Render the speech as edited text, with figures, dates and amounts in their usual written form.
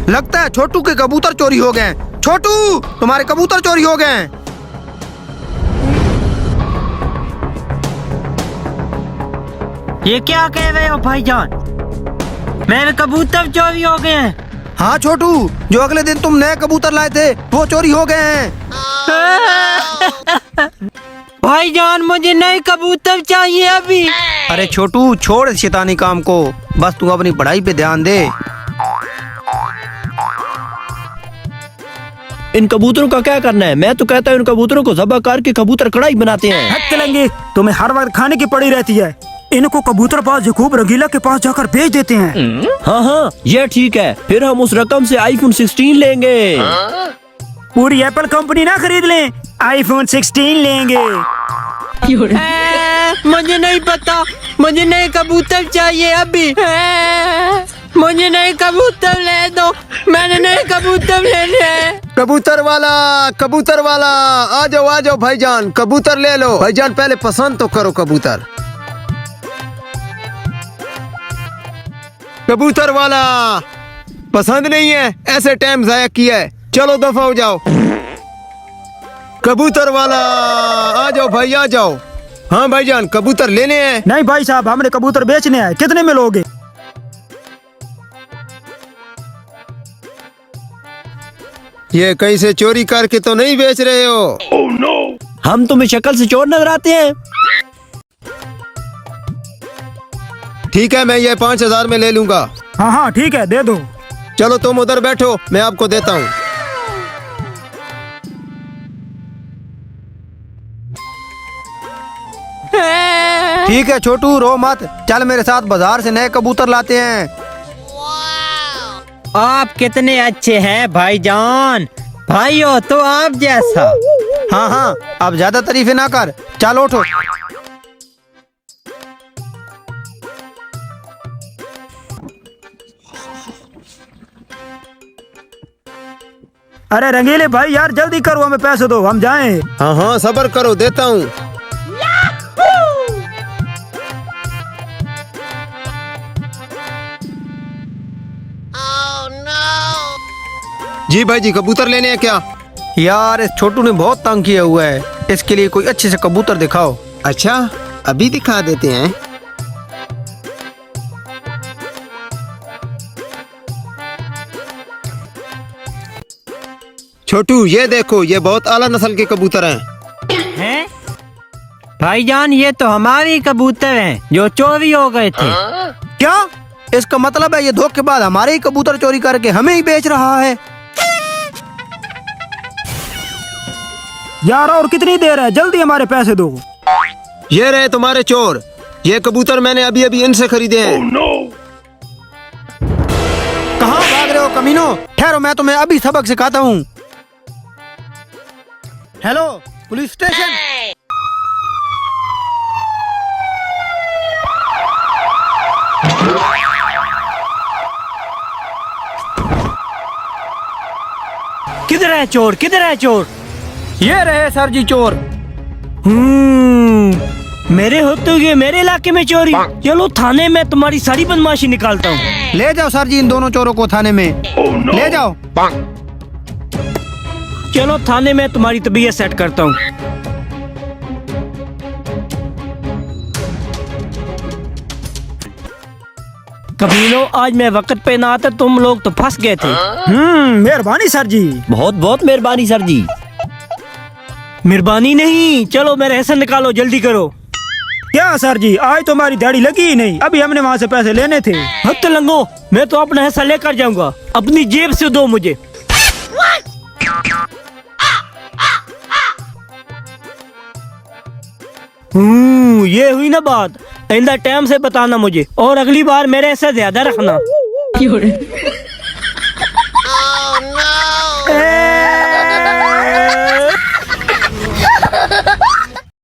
लगता है छोटू के कबूतर चोरी हो गए। छोटू, तुम्हारे कबूतर चोरी हो गए। ये क्या कह रहे हो भाईजान? मेरे कबूतर चोरी हो गए हैं। हाँ छोटू, जो अगले दिन तुम नए कबूतर लाए थे वो चोरी हो गए हैं। भाईजान मुझे नए कबूतर चाहिए अभी। अरे छोटू, छोड़ शैतानी काम को, बस तू अपनी पढ़ाई पे ध्यान दे। इन कबूतरों का क्या करना है? मैं तो कहता हूँ इन कबूतरों को ज़बह करके कबूतर कढ़ाई बनाते हैं। हट चलेंगे, तुम्हें हर वक्त खाने की पड़ी रहती है। इनको कबूतर बाज यकूब रंगीला के पास जाकर भेज देते हैं। हाँ हाँ, ये ठीक है। फिर हम उस रकम से आईफोन 16 लेंगे। पूरी एप्पल कंपनी ना खरीद लें, आईफोन 16 लेंगे। मुझे नहीं पता, मुझे नए कबूतर चाहिए अभी। मुझे नए कबूतर ले दो, मैंने नए कबूतर लेने हैं। कबूतर वाला आ जाओ भाईजान, कबूतर ले लो। भाईजान पहले पसंद तो करो कबूतर। कबूतर वाला पसंद नहीं है, ऐसे टाइम जाया किया है, चलो दफा हो जाओ। कबूतर वाला आ जाओ भाई, आ जाओ। हाँ भाईजान, कबूतर लेने हैं। नहीं भाई साहब, हमने कबूतर बेचने हैं। कितने में लोगे? ये कहीं से चोरी करके तो नहीं बेच रहे हो? हम तुम्हें शक्ल से चोर नजर आते हैं। ठीक है, मैं ये 5000 में ले लूंगा। हाँ हाँ ठीक है, दे दो। चलो तुम उधर बैठो, मैं आपको देता हूँ। ठीक है छोटू, रो मत, चल मेरे साथ बाजार से नए कबूतर लाते हैं। आप कितने अच्छे हैं भाईजान, भाई हो तो आप जैसा। हाँ हाँ, अब ज्यादा तारीफें ना कर, चलो उठो। अरे रंगीले भाई यार, जल्दी करो, हमें पैसे दो, हम जाएं। हाँ हाँ सब्र करो, देता हूँ। जी भाई जी, कबूतर लेने हैं क्या? यार इस छोटू ने बहुत तंग किया हुआ है, इसके लिए कोई अच्छे से कबूतर दिखाओ। अच्छा, अभी दिखा देते हैं। छोटू ये देखो, ये बहुत आला नस्ल के कबूतर हैं। भाईजान ये तो हमारे कबूतर हैं जो चोरी हो गए थे। क्या? इसका मतलब है ये धोखेबाज हमारे ही कबूतर चोरी करके हमें ही बेच रहा है। यार और कितनी देर है, जल्दी हमारे पैसे दो। ये रहे तुम्हारे चोर, ये कबूतर मैंने अभी अभी इनसे खरीदे हैं। कहाँ भाग रहे हो कमीनो? ठहरो, मैं तुम्हें अभी सबक सिखाता हूँ। Hello police station. किधर है चोर, किधर है चोर? ये रहे सर जी चोर। मेरे होते हुए मेरे इलाके में चोरी। चलो थाने में तुम्हारी सारी बदमाशी निकालता हूँ। ले जाओ सर जी इन दोनों चोरों को थाने में। ले जाओ। चलो थाने में तुम्हारी तबीयत सेट करता हूँ। कबीलों, आज मैं वक्त पे ना आता तुम लोग तो फंस गए थे। मेहरबानी सर जी। बहुत बहुत मेहरबानी सर जी। मेहरबानी नहीं, चलो मेरे हिस्सा निकालो, जल्दी करो। क्या सर जी, आज तो हमारी दिहाड़ी लगी ही नहीं, अभी हमने वहाँ से पैसे लेने थे। हद लंगो, मैं तो अपना हिस्सा लेकर जाऊंगा, अपनी जेब से दो मुझे। ये हुई ना बात, आइंदा टाइम से बताना मुझे, और अगली बार मेरे हिस्सा ज्यादा रखना।